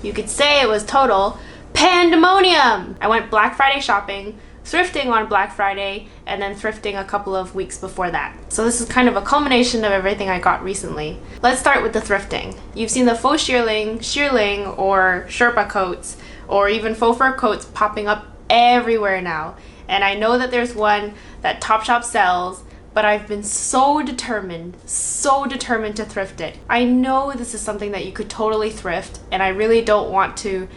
You could say it was total pandemonium. I went Black Friday shopping, thrifting on Black Friday, and then thrifting a couple of weeks before that. So this is kind of a culmination of everything I got recently. Let's start with the thrifting. You've seen the faux shearling or Sherpa coats or even faux fur coats popping up everywhere now. And I know that there's one that Topshop sells, but I've been so determined to thrift it. I know this is something that you could totally thrift, and I really don't want to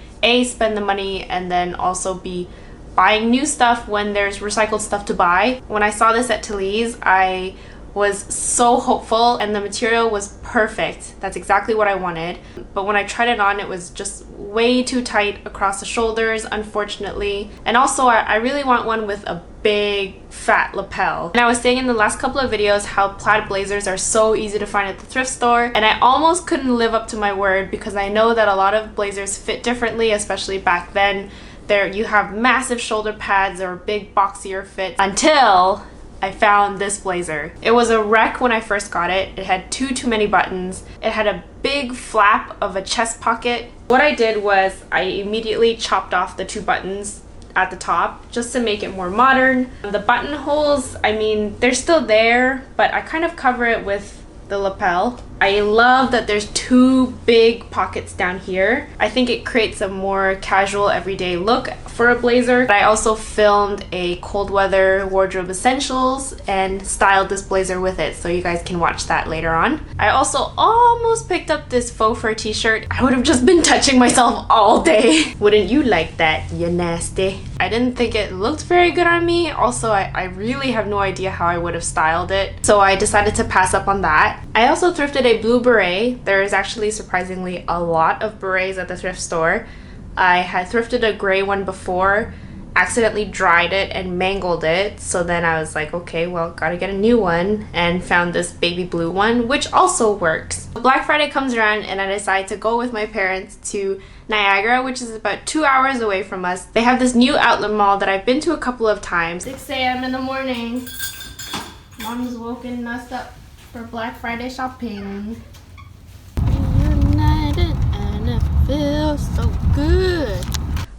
spend the money and then also be buying new stuff when there's recycled stuff to buy. When I saw this at Talese, I was so hopeful and the material was perfect. That's exactly what I wanted. But when I tried it on, it was just way too tight across the shoulders, unfortunately. And also, I really want one with a big fat lapel. And I was saying in the last couple of videos how plaid blazers are so easy to find at the thrift store, and I almost couldn't live up to my word because I know that a lot of blazers fit differently, especially back then. You have massive shoulder pads or big boxier fit until I found this blazer. It was a wreck when I first got it. It had too many buttons. It had a big flap of a chest pocket. What I did was I immediately chopped off the 2 buttons at the top just to make it more modern. The buttonholes, I mean, they're still there, but I kind of cover it with the lapel. I love that there's 2 big pockets down here. I think it creates a more casual everyday look for a blazer. But I also filmed a cold weather wardrobe essentials and styled this blazer with it, so you guys can watch that later on. I also almost picked up this faux fur t-shirt. I would have just been touching myself all day. Wouldn't you like that, you nasty? I didn't think it looked very good on me. Also, I really have no idea how I would have styled it, so I decided to pass up on that. I also thrifted a blue beret. There is actually surprisingly a lot of berets at the thrift store. I had thrifted a gray one before, accidentally dried it and mangled it, so then I was like, okay, well, gotta get a new one, and found this baby blue one, which also works. Black Friday comes around and I decide to go with my parents to Niagara, which is about 2 hours away from us. They have this new outlet mall that I've been to a couple of times. 6 a.m. in the morning. Mom's woken us up for Black Friday shopping. United and it feels so good.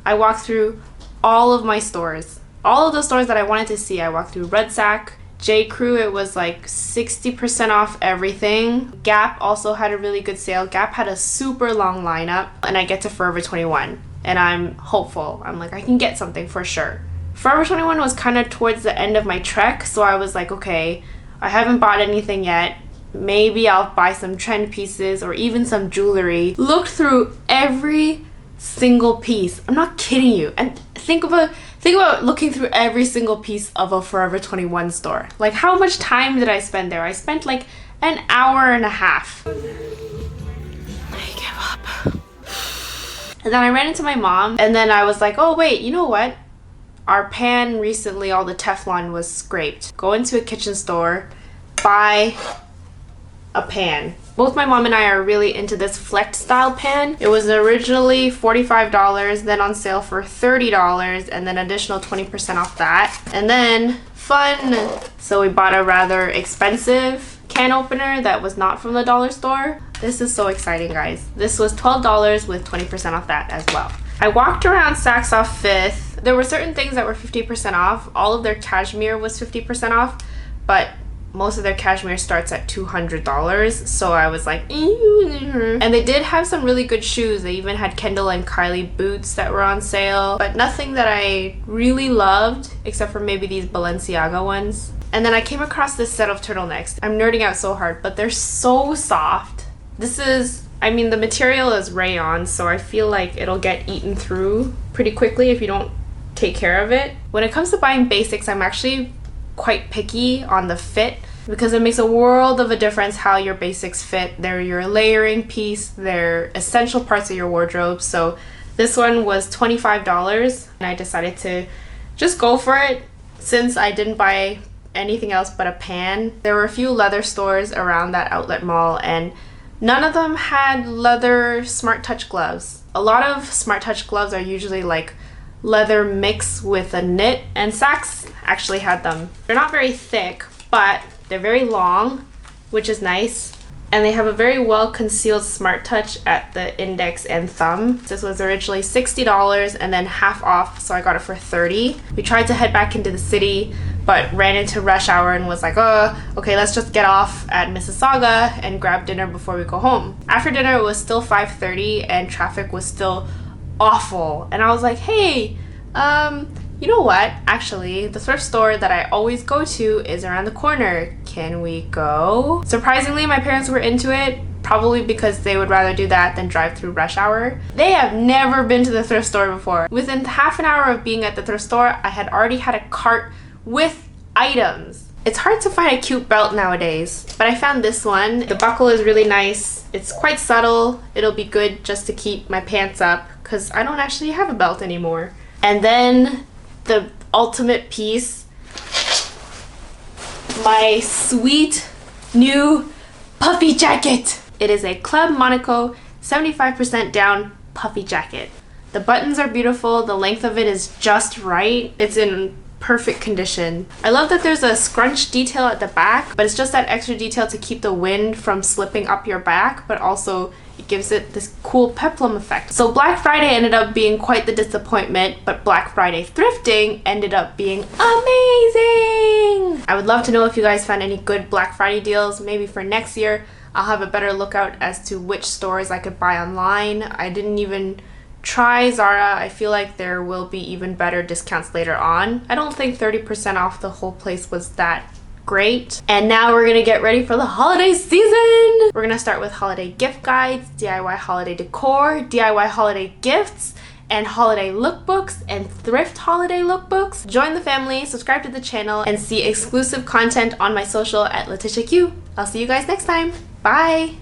I walked through all of my stores. All of the stores that I wanted to see. I walked through Red Sack, J. Crew, it was like 60% off everything. Gap also had a really good sale. Gap had a super long lineup, and I get to Forever 21 and I'm hopeful. I'm like, I can get something for sure. Forever 21 was kind of towards the end of my trek, so I was like, okay, I haven't bought anything yet. Maybe I'll buy some trend pieces or even some jewelry. Looked through every single piece. I'm not kidding you. And think about looking through every single piece of a Forever 21 store. Like, how much time did I spend there? I spent like an hour and a half. I give up. And then I ran into my mom, and then I was like, oh wait, you know what? Our pan recently, all the Teflon was scraped. Go into a kitchen store, buy a pan. Both my mom and I are really into this flex style pan. It was originally $45, then on sale for $30, and then additional 20% off that. And then fun! So we bought a rather expensive can opener that was not from the dollar store. This is so exciting, guys. This was $12 with 20% off that as well. I walked around Saks off 5th. There were certain things that were 50% off. All of their cashmere was 50% off, but most of their cashmere starts at $200, so I was like, and they did have some really good shoes. They even had Kendall and Kylie boots that were on sale, but nothing that I really loved except for maybe these Balenciaga ones. And then I came across this set of turtlenecks. I'm nerding out so hard, but they're so soft. This is, I mean, the material is rayon, so I feel like it'll get eaten through pretty quickly if you don't take care of it. When it comes to buying basics, I'm actually quite picky on the fit because it makes a world of a difference how your basics fit. They're your layering piece, they're essential parts of your wardrobe. So this one was $25 and I decided to just go for it since I didn't buy anything else but a pan. There were a few leather stores around that outlet mall and none of them had leather Smart Touch gloves. A lot of Smart Touch gloves are usually like leather mix with a knit, and Saks actually had them. They're not very thick, but they're very long, which is nice. And they have a very well concealed smart touch at the index and thumb. This was originally $60 and then half off, so I got it for $30. We tried to head back into the city, but ran into rush hour and was like, oh, okay, let's just get off at Mississauga and grab dinner before we go home. After dinner, it was still 5:30 and traffic was still awful. And I was like, hey, you know what? Actually, the thrift store that I always go to is around the corner. Can we go? Surprisingly, my parents were into it, probably because they would rather do that than drive through rush hour. They have never been to the thrift store before. Within half an hour of being at the thrift store, I had already had a cart with items. It's hard to find a cute belt nowadays, but I found this one. The buckle is really nice. It's quite subtle. It'll be good just to keep my pants up because I don't actually have a belt anymore. And then the ultimate piece, my sweet new puffy jacket. It is a Club Monaco 75% down puffy jacket. The buttons are beautiful. The length of it is just right. It's in perfect condition. I love that there's a scrunch detail at the back, but it's just that extra detail to keep the wind from slipping up your back, but also it gives it this cool peplum effect. So Black Friday ended up being quite the disappointment, but Black Friday thrifting ended up being amazing! I would love to know if you guys found any good Black Friday deals. Maybe for next year, I'll have a better lookout as to which stores I could buy online. I didn't even try Zara. I feel like there will be even better discounts later on. I don't think 30% off the whole place was that great. And now we're gonna get ready for the holiday season. We're gonna start with holiday gift guides, DIY holiday decor, DIY holiday gifts, and holiday lookbooks and thrift holiday lookbooks. Join the family, subscribe to the channel, and see exclusive content on my social at Letitia Q. I'll see you guys next time. Bye!